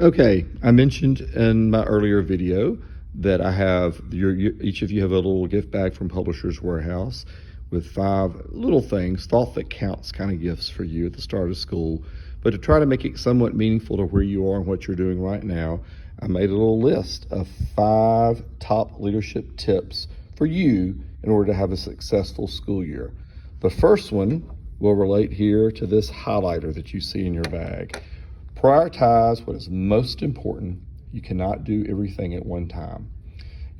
Okay, I mentioned in my earlier video that I have each of you have a little gift bag from Publishers Warehouse with 5 little things, thought that counts kind of gifts for you at the start of school. But to try to make it somewhat meaningful to where you are and what you're doing right now, I made a little list of 5 top leadership tips for you in order to have a successful school year. The first one will relate here to this highlighter that you see in your bag. Prioritize what is most important. You cannot do everything at one time.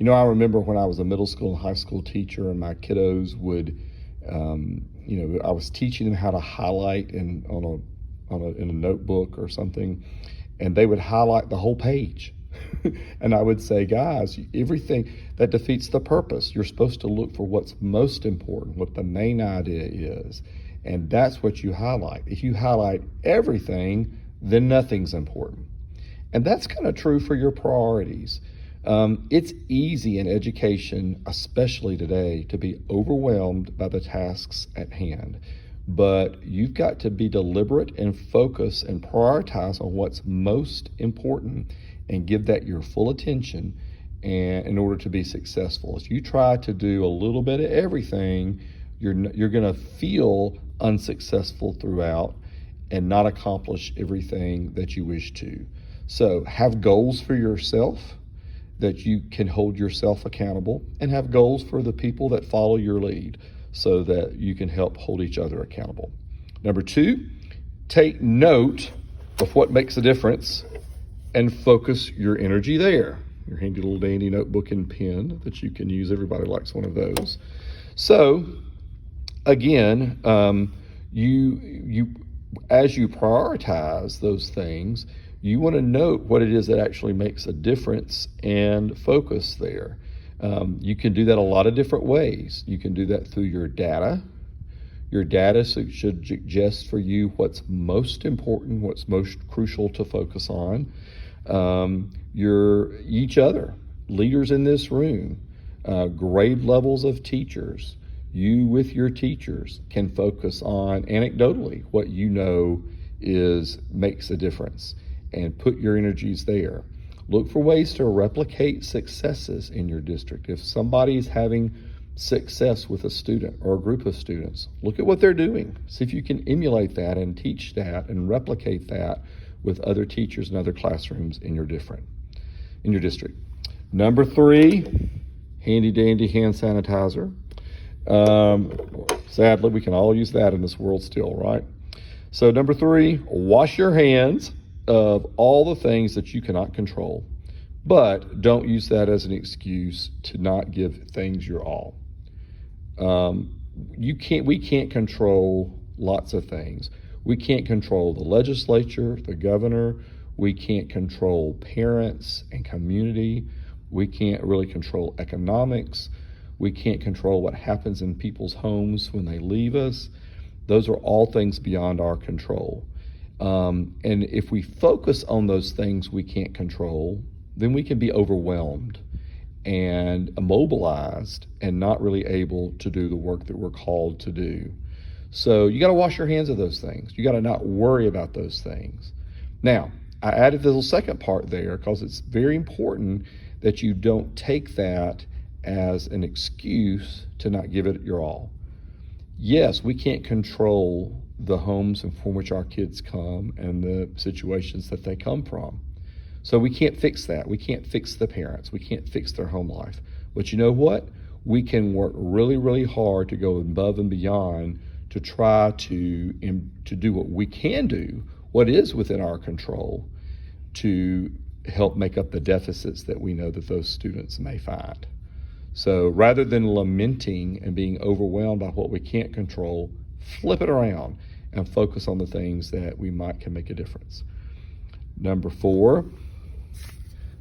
I remember when I was a middle school and high school teacher and my kiddos would, I was teaching them how to highlight in a notebook or something, and they would highlight the whole page. And I would say, guys, everything that defeats the purpose. You're supposed to look for what's most important, what the main idea is, and that's what you highlight. If you highlight everything, then nothing's important. And that's kind of true for your priorities. It's easy in education, especially today, to be overwhelmed by the tasks at hand. But you've got to be deliberate and focus and prioritize on what's most important and give that your full attention and in order to be successful. If you try to do a little bit of everything, you're going to feel unsuccessful throughout and not accomplish everything that you wish to. So have goals for yourself that you can hold yourself accountable, and have goals for the people that follow your lead so that you can help hold each other accountable. Number 2, take note of what makes a difference and focus your energy there. Your handy little dandy notebook and pen that you can use. Everybody likes one of those. So again, as you prioritize those things, you want to note what it is that actually makes a difference and focus there. You can do that a lot of different ways. You can do that through your data. Your data should suggest for you what's most important, what's most crucial to focus on. Each other, leaders in this room, grade levels of teachers, you with your teachers can focus on anecdotally what you know makes a difference and put your energies there. Look for ways to replicate successes in your district. If somebody is having success with a student or a group of students, look at what they're doing. See if you can emulate that and teach that and replicate that with other teachers and other classrooms in your district. Number 3, handy dandy hand sanitizer. Sadly, we can all use that in this world still, right? So number 3, wash your hands of all the things that you cannot control, but don't use that as an excuse to not give things your all. We can't control lots of things. We can't control the legislature, the governor. We can't control parents and community. We can't really control economics. We can't control what happens in people's homes when they leave us. Those are all things beyond our control. And if we focus on those things we can't control, then we can be overwhelmed and immobilized and not really able to do the work that we're called to do. So you got to wash your hands of those things. You got to not worry about those things. Now, I added the little second part there because it's very important that you don't take that as an excuse to not give it your all. Yes, we can't control the homes from which our kids come and the situations that they come from. So we can't fix that. We can't fix the parents. We can't fix their home life. But you know what? We can work really, really hard to go above and beyond to try to do what we can do, what is within our control, to help make up the deficits that we know that those students may find. So rather than lamenting and being overwhelmed by what we can't control, flip it around and focus on the things that can make a difference. Number 4,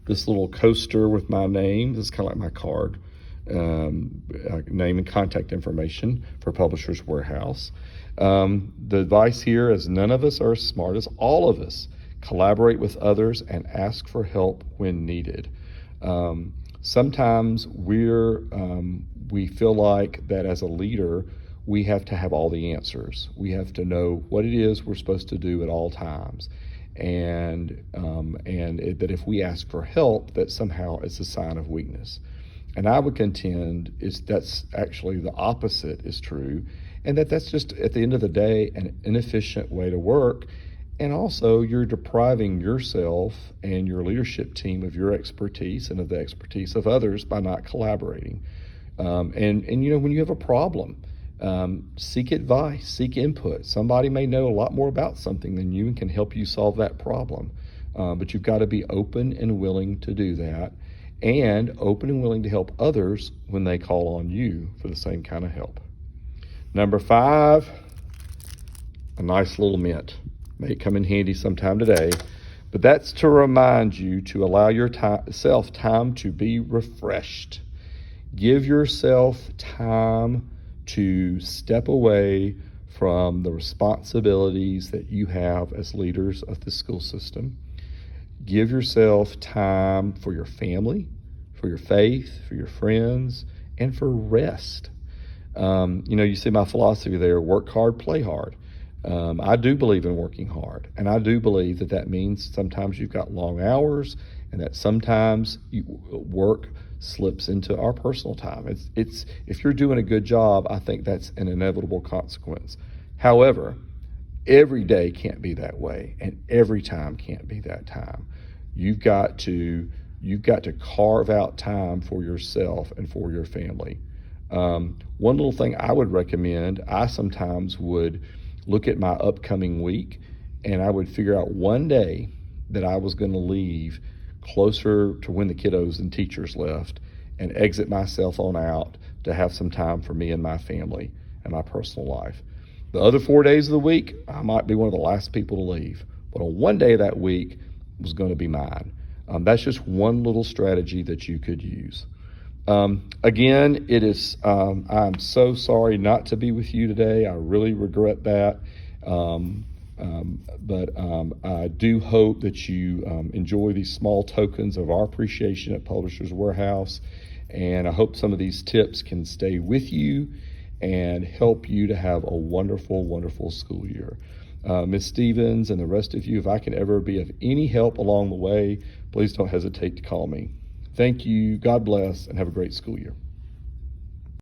this little coaster with my name. This is kind of like my card. Name and contact information for Publishers Warehouse. The advice here is none of us are as smart as all of us. Collaborate with others and ask for help when needed. Sometimes we feel like that as a leader, we have to have all the answers. We have to know what it is we're supposed to do at all times. that if we ask for help, that somehow it's a sign of weakness. And I would contend that's actually the opposite is true, and that's just at the end of the day an inefficient way to work. And also, you're depriving yourself and your leadership team of your expertise and of the expertise of others by not collaborating. And when you have a problem, seek advice, seek input. Somebody may know a lot more about something than you and can help you solve that problem. But you've got to be open and willing to do that, and open and willing to help others when they call on you for the same kind of help. Number 5, a nice little mint. May come in handy sometime today, but that's to remind you to allow yourself time to be refreshed. Give yourself time to step away from the responsibilities that you have as leaders of the school system. Give yourself time for your family, for your faith, for your friends, and for rest. You see my philosophy there: work hard, play hard. I do believe in working hard, and I do believe that means sometimes you've got long hours, and that sometimes work slips into our personal time. It's if you're doing a good job, I think that's an inevitable consequence. However, every day can't be that way, and every time can't be that time. You've got to carve out time for yourself and for your family. One little thing I would recommend, I sometimes would look at my upcoming week, and I would figure out one day that I was going to leave closer to when the kiddos and teachers left, and exit my cell phone out to have some time for me and my family and my personal life. The other 4 days of the week, I might be one of the last people to leave, but on one day that week was going to be mine. That's just one little strategy that you could use. Again, I'm so sorry not to be with you today. I really regret that. But I do hope that you enjoy these small tokens of our appreciation at Publishers Warehouse. And I hope some of these tips can stay with you and help you to have a wonderful, wonderful school year. Ms. Stevens and the rest of you, if I can ever be of any help along the way, please don't hesitate to call me. Thank you. God bless, and have a great school year.